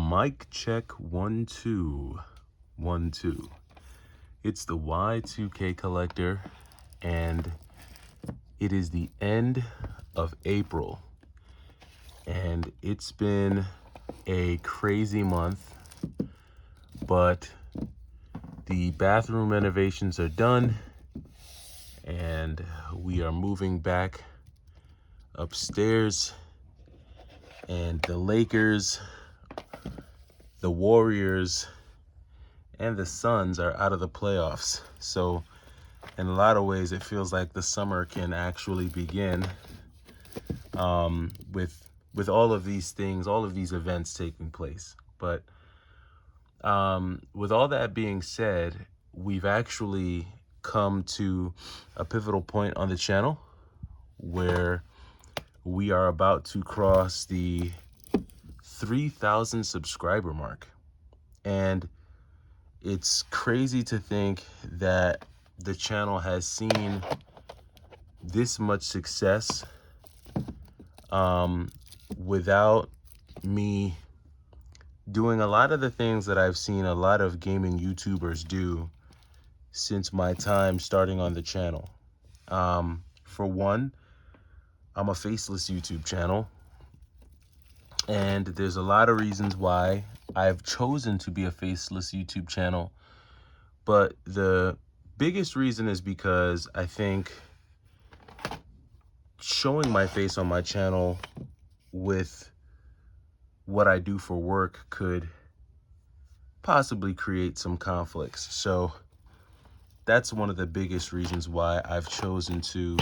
Mic check 1 2 1 2. It's the Y2K collector, and it is the end of April, and it's been a crazy month, but the bathroom renovations are done and we are moving back upstairs, and the Lakers, the Warriors, and the Suns are out of the playoffs. So in a lot of ways, it feels like the summer can actually begin with all of these things, all of these events taking place. But with all that being said, we've actually come to a pivotal point on the channel where we are about to cross the 3,000 subscriber mark. And it's crazy to think that the channel has seen this much success without me doing a lot of the things that I've seen a lot of gaming YouTubers do since my time starting on the channel. For one, I'm a faceless YouTube channel, and there's a lot of reasons why I've chosen to be a faceless YouTube channel. But the biggest reason is because I think showing my face on my channel with what I do for work could possibly create some conflicts. So that's one of the biggest reasons why I've chosen to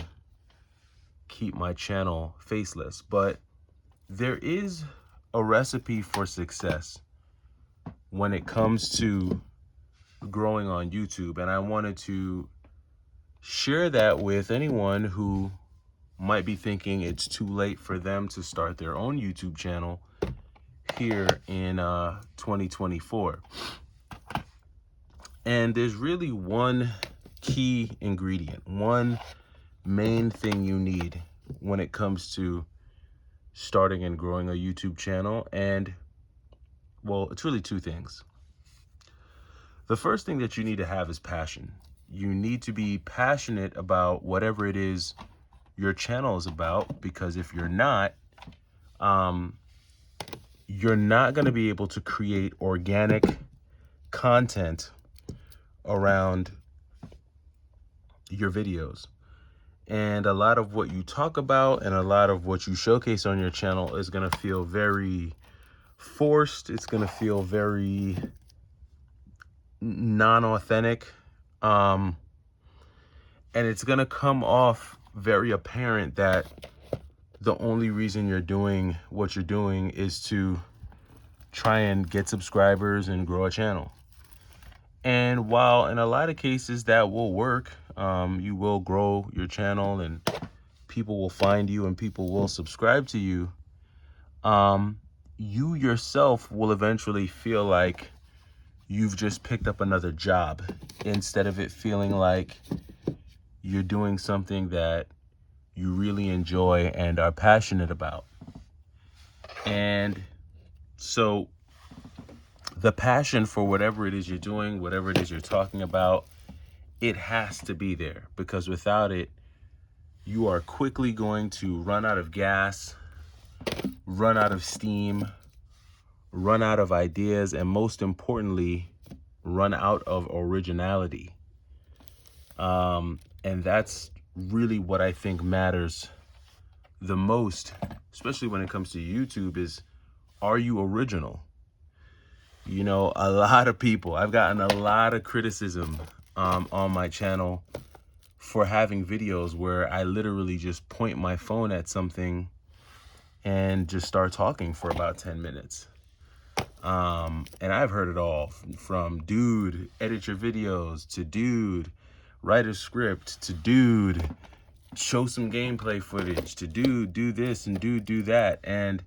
keep my channel faceless. But there is a recipe for success when it comes to growing on YouTube, and I wanted to share that with anyone who might be thinking it's too late for them to start their own YouTube channel here in 2024. And there's really one key ingredient, one main thing you need when it comes to starting and growing a YouTube channel. And well, it's really two things. The first thing that you need to have is passion. You need to be passionate about whatever it is your channel is about, because if you're not going to be able to create organic content around your videos. And a lot of what you talk about and a lot of what you showcase on your channel is going to feel very forced. It's going to feel very non-authentic. And it's going to come off very apparent that the only reason you're doing what you're doing is to try and get subscribers and grow a channel. And while in a lot of cases that will work, you will grow your channel and people will find you and people will subscribe to you, you yourself will eventually feel like you've just picked up another job instead of it feeling like you're doing something that you really enjoy and are passionate about. And so the passion for whatever it is you're doing, whatever it is you're talking about, it has to be there, because without it, you are quickly going to run out of gas, run out of steam, run out of ideas, and most importantly, run out of originality. And that's really what I think matters the most, especially when it comes to YouTube, is, are you original? You know, a lot of people, I've gotten a lot of criticism on my channel for having videos where I literally just point my phone at something and just start talking for about 10 minutes. And I've heard it all from dude, edit your videos, to dude, write a script, to dude, show some gameplay footage, to dude, do this, and dude, do that. And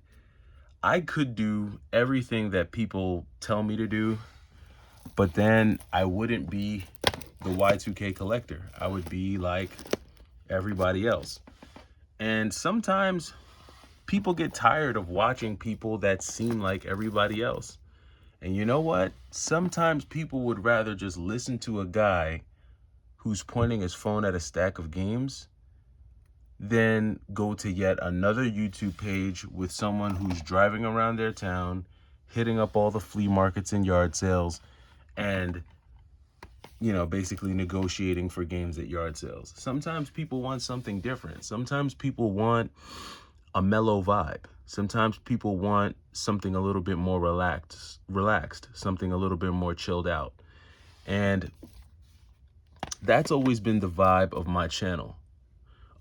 I could do everything that people tell me to do, but then I wouldn't be the Y2K collector. I would be like everybody else. And sometimes people get tired of watching people that seem like everybody else. And you know what? Sometimes people would rather just listen to a guy who's pointing his phone at a stack of games than go to yet another YouTube page with someone who's driving around their town, hitting up all the flea markets and yard sales, and, you know, basically negotiating for games at yard sales. Sometimes people want something different. Sometimes people want a mellow vibe. Sometimes people want something a little bit more relaxed, something a little bit more chilled out. And that's always been the vibe of my channel.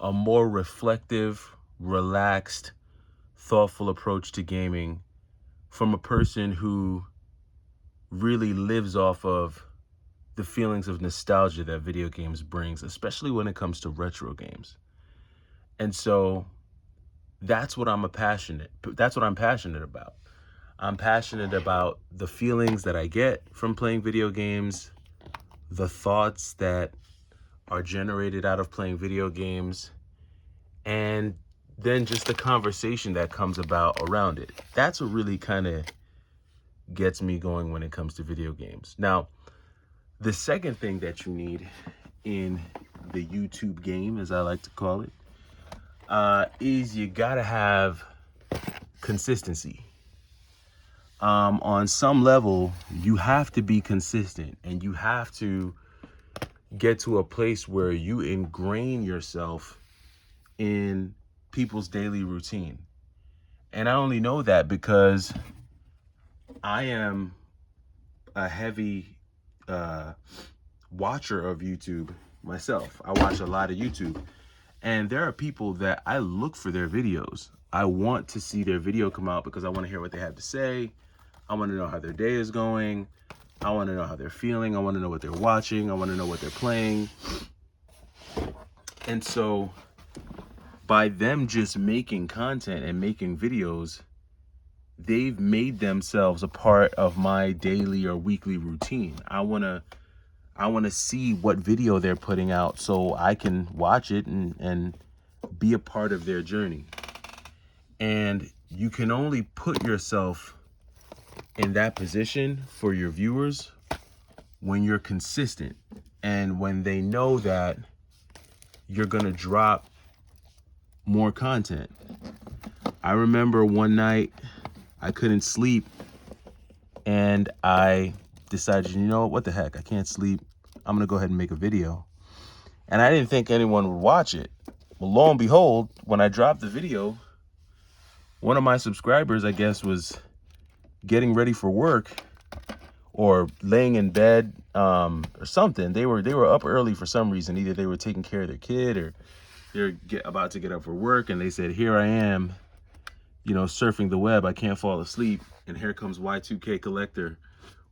A more reflective, relaxed, thoughtful approach to gaming from a person who really lives off of the feelings of nostalgia that video games brings, especially when it comes to retro games. And so that's what I'm passionate about. I'm passionate about the feelings that I get from playing video games, the thoughts that are generated out of playing video games, and then just the conversation that comes about around it. That's what really kind of gets me going when it comes to video games. Now, the second thing that you need in the YouTube game, as I like to call it, is you gotta have consistency. On some level, you have to be consistent, and you have to get to a place where you ingrain yourself in people's daily routine. And I only know that because I am a heavy watcher of YouTube myself. I watch a lot of YouTube, and there are people that I look for their videos. I want to see their video come out because I want to hear what they have to say. I want to know how their day is going. I want to know how they're feeling. I want to know what they're watching. I want to know what they're playing. And so by them just making content and making videos, they've made themselves a part of my daily or weekly routine. I want to see what video they're putting out so I can watch it and be a part of their journey. And you can only put yourself in that position for your viewers when you're consistent and when they know that you're gonna drop more content. I remember one night I couldn't sleep, and I decided, you know what the heck, I can't sleep. I'm gonna go ahead and make a video. And I didn't think anyone would watch it. Well, lo and behold, when I dropped the video, one of my subscribers, I guess, was getting ready for work or laying in bed or something. They were up early for some reason. Either they were taking care of their kid or they're about to get up for work, and they said, here I am, you know, surfing the web. I can't fall asleep, and here comes Y2K Collector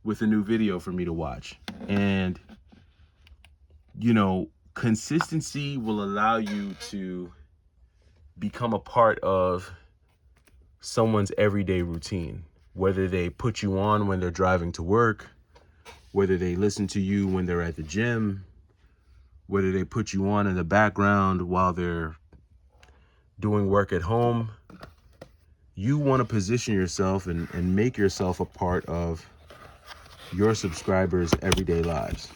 with a new video for me to watch. And, you know, consistency will allow you to become a part of someone's everyday routine, whether they put you on when they're driving to work, whether they listen to you when they're at the gym, whether they put you on in the background while they're doing work at home. You want to position yourself and make yourself a part of your subscribers' everyday lives.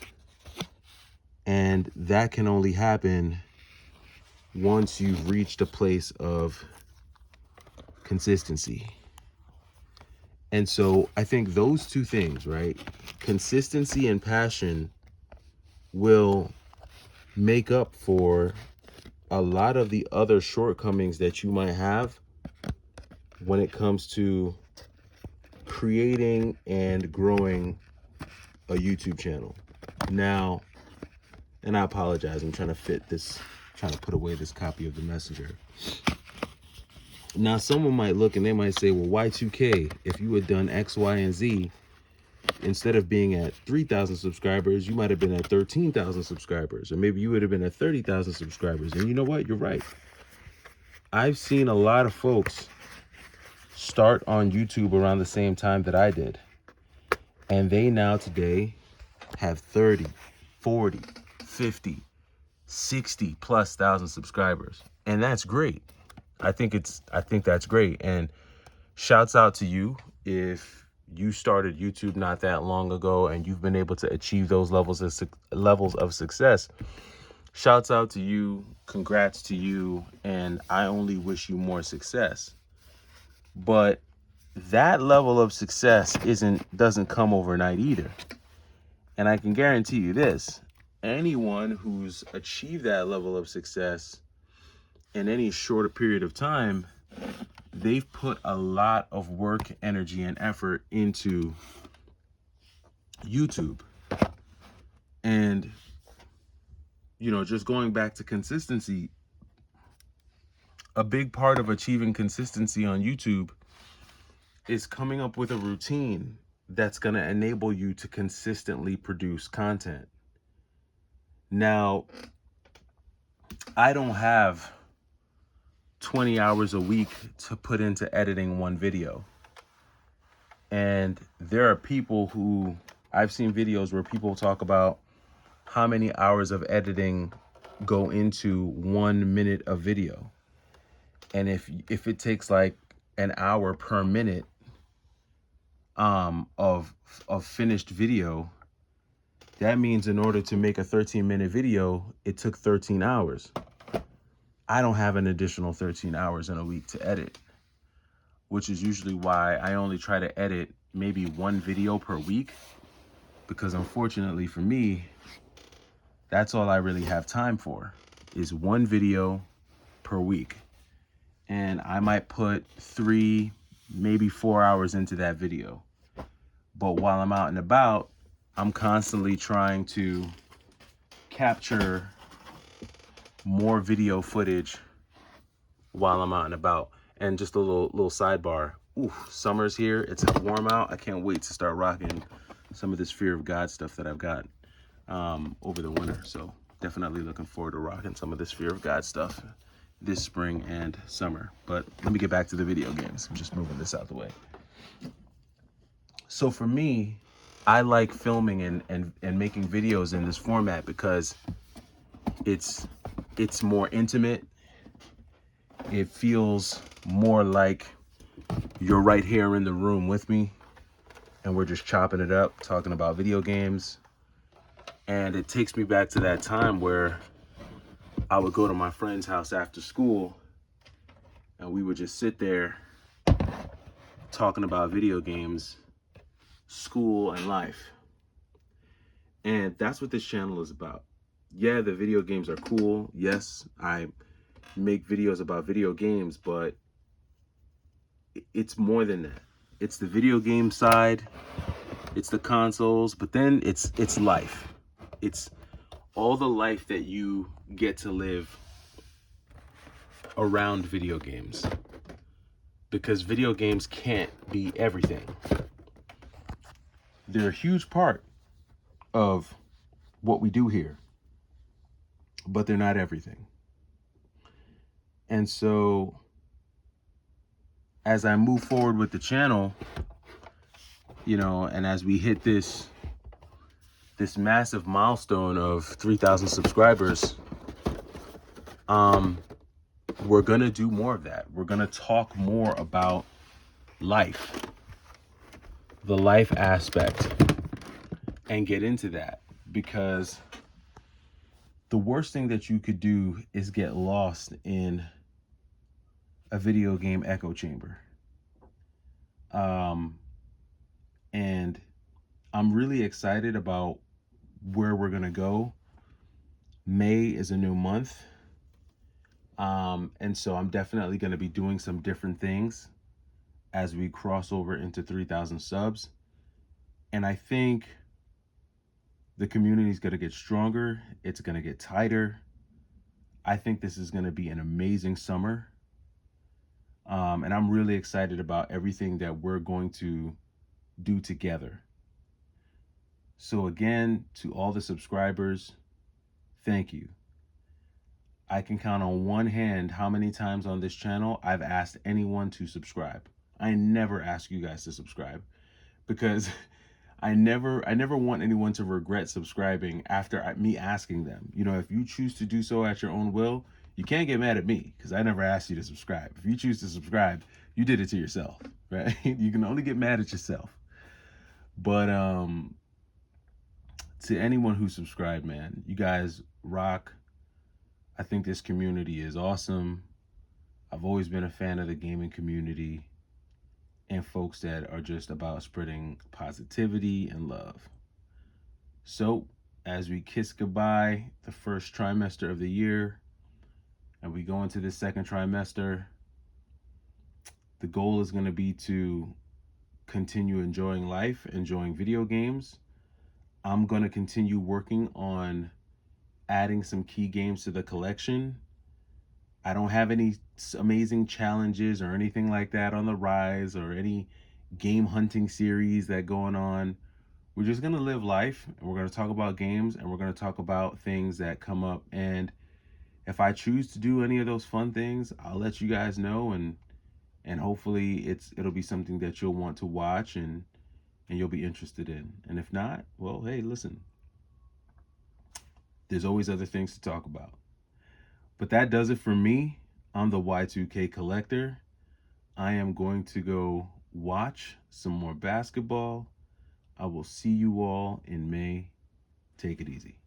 And that can only happen once you've reached a place of consistency. And so I think those two things, right? Consistency and passion will make up for a lot of the other shortcomings that you might have when it comes to creating and growing a YouTube channel. Now, and I apologize, I'm trying to put away this copy of the Messenger. Now, someone might look and they might say, well, Y2K, if you had done X, Y, and Z, instead of being at 3,000 subscribers, you might have been at 13,000 subscribers, or maybe you would have been at 30,000 subscribers. And you know what? You're right. I've seen a lot of folks start on YouTube around the same time that I did. And they now today have 30, 40, 50, 60 plus thousand subscribers. And that's great. I think that's great. And shouts out to you if you started YouTube not that long ago and you've been able to achieve those levels of success. Shouts out to you, congrats to you, and I only wish you more success. But that level of success doesn't come overnight either. And I can guarantee you this, anyone who's achieved that level of success in any shorter period of time, they've put a lot of work, energy, and effort into YouTube. And, just going back to consistency, a big part of achieving consistency on YouTube is coming up with a routine that's going to enable you to consistently produce content. Now, I don't have 20 hours a week to put into editing one video. And there are people who, I've seen videos where people talk about how many hours of editing go into 1 minute of video. And if it takes like an hour per minute of finished video, that means in order to make a 13-minute video, it took 13 hours. I don't have an additional 13 hours in a week to edit, which is usually why I only try to edit maybe one video per week, because unfortunately for me, that's all I really have time for, is one video per week. And I might put 3, maybe 4 hours into that video. But while I'm out and about, I'm constantly trying to capture more video footage while I'm out and about. And just a little sidebar. Ooh, summer's here. It's warm out. I can't wait to start rocking some of this Fear of God stuff that I've got over the winter. So definitely looking forward to rocking some of this Fear of God stuff this spring and summer. But let me get back to the video games. I'm just moving this out the way. So for me, I like filming and making videos in this format because it's more intimate. It feels more like you're right here in the room with me and we're just chopping it up, talking about video games. And it takes me back to that time where I would go to my friend's house after school and we would just sit there talking about video games, school, and life. And that's what this channel is about. Yeah, the video games are cool. Yes, I make videos about video games, but it's more than that. It's the video game side, it's the consoles, but then it's life. It's all the life that you get to live around video games, because video games can't be everything. They're a huge part of what we do here, but they're not everything. And so as I move forward with the channel, and as we hit this massive milestone of 3,000 subscribers, we're gonna do more of that. We're gonna talk more about life, the life aspect, and get into that, because the worst thing that you could do is get lost in a video game echo chamber. And I'm really excited about where we're gonna go. May is a new month. And so I'm definitely gonna be doing some different things as we cross over into 3,000 subs. And I think the community is gonna get stronger. It's gonna get tighter. I think this is gonna be an amazing summer. And I'm really excited about everything that we're going to do together. So again, to all the subscribers, thank you. I can count on one hand how many times on this channel I've asked anyone to subscribe. I never ask you guys to subscribe, because I never want anyone to regret subscribing after me asking them. If you choose to do so at your own will, you can't get mad at me, because I never asked you to subscribe. If you choose to subscribe, you did it to yourself, right? You can only get mad at yourself. But to anyone who subscribed, man, you guys rock. I think this community is awesome. I've always been a fan of the gaming community and folks that are just about spreading positivity and love. So, as we kiss goodbye the first trimester of the year and we go into the second trimester, the goal is going to be to continue enjoying life, enjoying video games. I'm going to continue working on adding some key games to the collection. I don't have any amazing challenges or anything like that on the rise or any game hunting series that going on. We're just going to live life and we're going to talk about games and we're going to talk about things that come up. And if I choose to do any of those fun things, I'll let you guys know, and hopefully it'll be something that you'll want to watch and you'll be interested in. And if not, well, hey, listen. There's always other things to talk about. But that does it for me. I'm the Y2K Collector. I am going to go watch some more basketball. I will see you all in May. Take it easy.